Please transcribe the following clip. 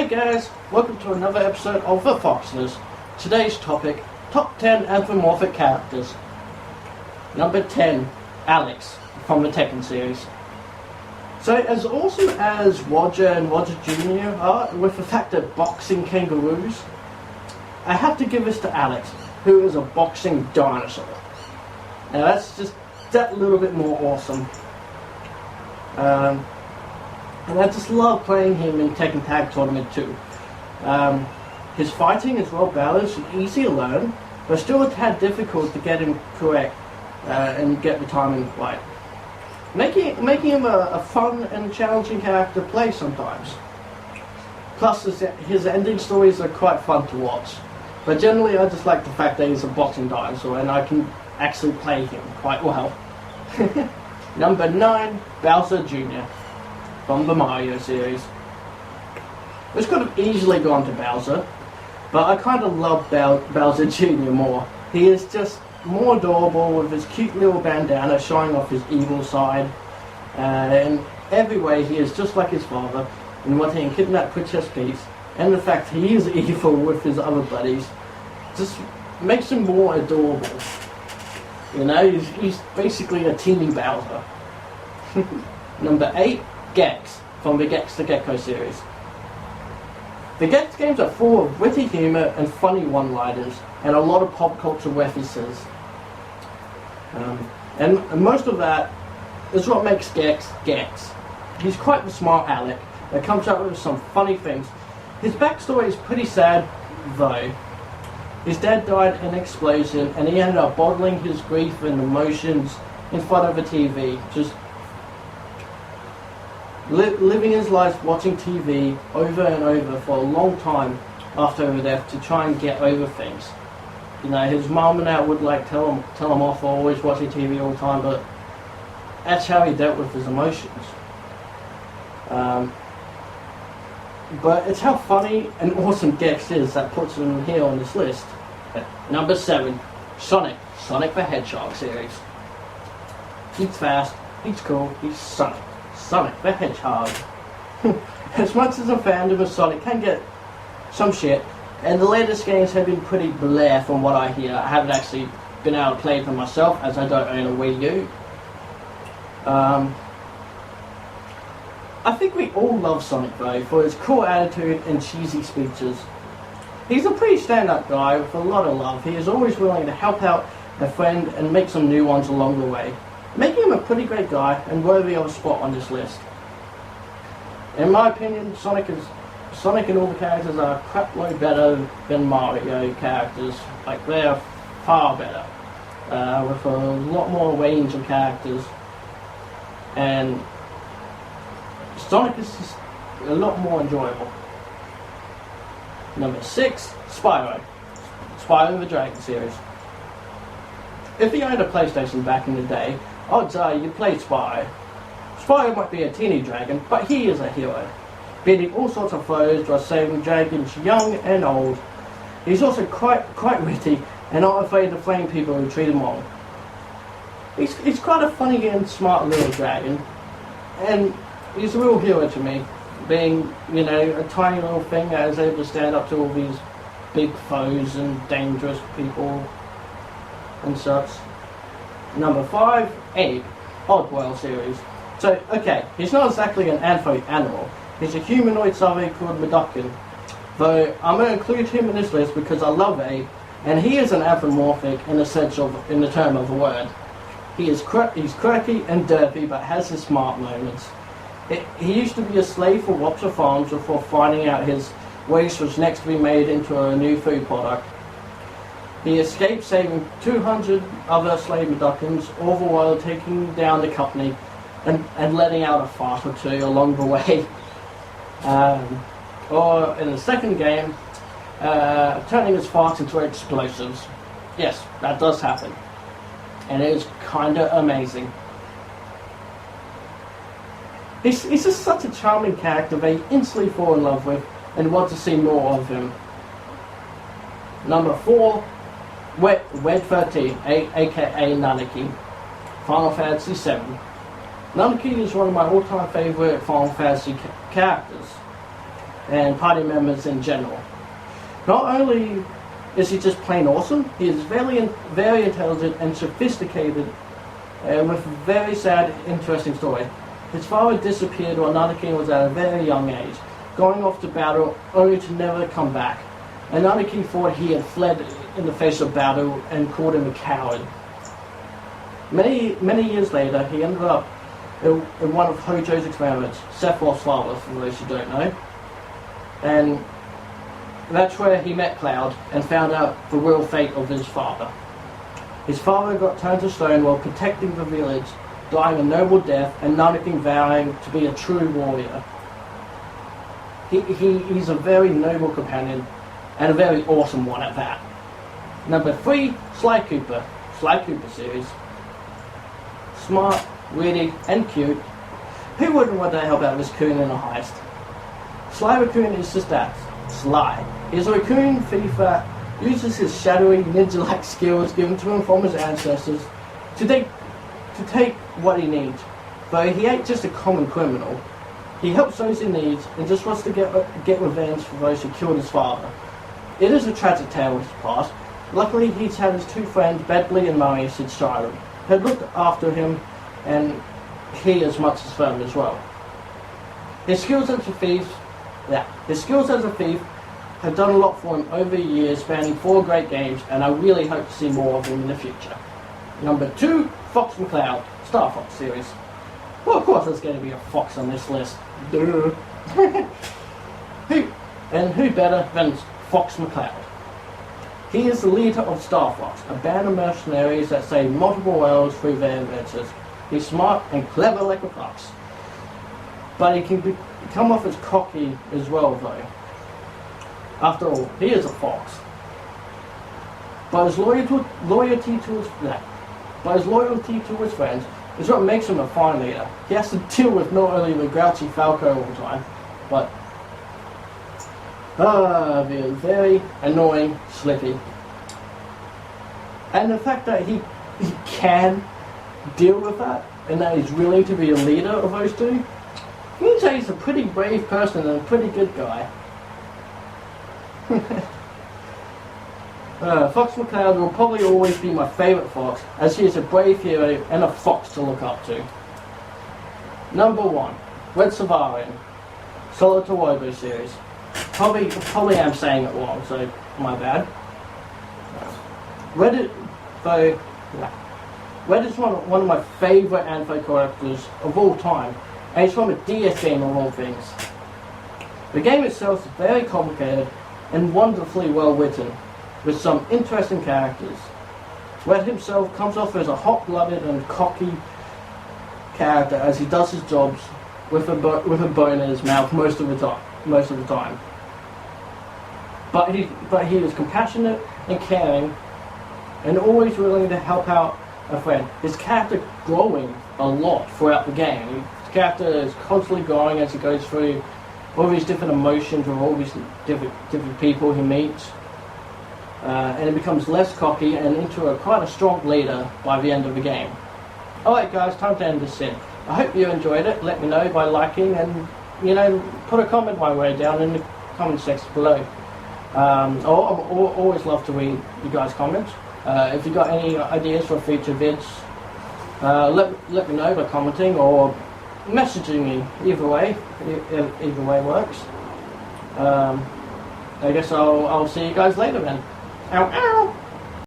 Hey guys, welcome to another episode of The Foxness. Today's topic, top 10 anthropomorphic characters. Number 10, Alex from the Tekken series. So as awesome as Roger and Roger Jr. are with the fact that boxing kangaroos, I have to give this to Alex, who is a boxing dinosaur. Now that's just that little bit more awesome. And I just love playing him in Tekken Tag Tournament 2. His fighting is well balanced and easy to learn, but still a tad difficult to get him correct and get the timing right. Making him a fun and challenging character to play sometimes. Plus his ending stories are quite fun to watch. But generally I just like the fact that he's a boxing dinosaur and I can actually play him quite well. Number 9, Bowser Jr. from the Mario series. This could have easily gone to Bowser, but I kind of love Bowser Jr. more. He is just more adorable with his cute little bandana showing off his evil side. In every way he is just like his father in wanting to kidnap Princess Peach, and the fact he is evil with his other buddies just makes him more adorable. You know, he's basically a teeny Bowser. Number 8, Gex from the Gex the Gecko series. The Gex games are full of witty humor and funny one-liners and a lot of pop culture references. And most of that is what makes Gex Gex. He's quite the smart aleck that comes up with some funny things. His backstory is pretty sad though. His dad died in an explosion and he ended up bottling his grief and emotions in front of a TV, just living his life watching TV over and over for a long time after her death to try and get over things. You know, his mum and dad would like tell him off for always watching TV all the time, but that's how he dealt with his emotions. But it's how funny and awesome Gex is that puts him here on this list. Number 7, Sonic the Hedgehog series. He's fast, he's cool, he's Sonic the Hedgehog. As much as a fandom of Sonic can get some shit, and the latest games have been pretty bleh from what I hear. I haven't actually been able to play them myself as I don't own a Wii U. I think we all love Sonic though for his cool attitude and cheesy speeches. He's a pretty stand-up guy with a lot of love. He is always willing to help out a friend and make some new ones along the way, making him a pretty great guy and worthy of a spot on this list. In my opinion, Sonic and all the characters are a crap load better than Mario characters. Like, they're far better, with a lot more range of characters. And Sonic is just a lot more enjoyable. Number 6, Spyro the Dragon series. If you owned a PlayStation back in the day, odds are you played Spyro. Spyro might be a teeny dragon, but he is a hero, beating all sorts of foes while saving dragons young and old. He's also quite witty and not afraid to flame people who treat him wrong. He's quite a funny and smart little dragon, and he's a real hero to me, being, you know, a tiny little thing that is able to stand up to all these big foes and dangerous people and such. Number 5, Abe, Oddworld series. So, okay, he's not exactly an animal. He's a humanoid survey called Medockin. Though I'm going to include him in this list because I love Abe, and he is an anthropomorphic in the term of the word. He's quirky and derpy, but has his smart moments. He used to be a slave for Wopser Farms before finding out his waste was next to be made into a new food product. He escaped, saving 200 other slave Medockins, all the while taking down the company and letting out a fart or two along the way. Or in the second game, turning his farts into explosives. Yes, that does happen. And it is kinda amazing. He's just such a charming character that you instantly fall in love with and want to see more of him. Number 4, Wed 13, aka Nanaki, Final Fantasy VII. Nanaki is one of my all-time favorite Final Fantasy characters. and party members in general. Not only is he just plain awesome, he is very intelligent and sophisticated, with a very sad, interesting story. His father disappeared while Nanaki was at a very young age, going off to battle only to never come back. And Nanaki thought he had fled in the face of battle and called him a coward. Many years later, he ended up in one of Hojo's experiments, Sephiroth's father, for those who don't know. And that's where he met Cloud and found out the real fate of his father. His father got turned to stone while protecting the village, dying a noble death, and Nanaki vowing to be a true warrior. He's a very noble companion, and a very awesome one at that. Number 3, Sly Cooper. Sly Cooper series. Smart, witty, and cute. Who wouldn't want to help out Raccoon in a heist? Sly Raccoon is just that, Sly. He's a raccoon thief that uses his shadowy, ninja-like skills given to him from his ancestors to take what he needs. Though he ain't just a common criminal. He helps those in need and just wants to get revenge for those who killed his father. It is a tragic tale of his past. Luckily, he's had his 2 friends, Bedley and Murray, since childhood, had looked after him, and he as much as them as well. His skills as a thief have done a lot for him over the years, spanning 4 great games, and I really hope to see more of him in the future. Number 2, Fox McCloud, Star Fox series. Well, of course there's going to be a fox on this list. Duh. Who better than Fox McCloud? He is the leader of Star Fox, a band of mercenaries that save multiple worlds through their adventures. He's smart and clever like a fox. But he can come off as cocky as well, though. After all, he is a fox. But his loyalty to his friends is what makes him a fine leader. He has to deal with not only the grouchy Falco all the time, but the very annoying Slippy. And the fact that he can deal with that, and that he's willing to be a leader of those 2, means that he's a pretty brave person and a pretty good guy. Fox McCloud will probably always be my favourite fox, as he is a brave hero and a fox to look up to. Number 1, Red Savarian, Solo to Wobo series. Probably am saying it wrong, so my bad. Red is one of my favourite Antho characters of all time, and it's from a DS game of all things. The game itself is very complicated and wonderfully well written, with some interesting characters. Red himself comes off as a hot-blooded and cocky character as he does his jobs with a bone in his mouth most of the time. But he is compassionate and caring, and always willing to help out a friend. His character growing a lot throughout the game. His character is constantly growing as he goes through all these different emotions with all these different people he meets. And he becomes less cocky and into quite a strong leader by the end of the game. Alright guys, time to end this in. I hope you enjoyed it. Let me know by liking and, put a comment my way down in the comment section below. I always love to read you guys' comments. If you got any ideas for future vids, let me know by commenting or messaging me. Either way works. I guess I'll see you guys later then. Ow, ow!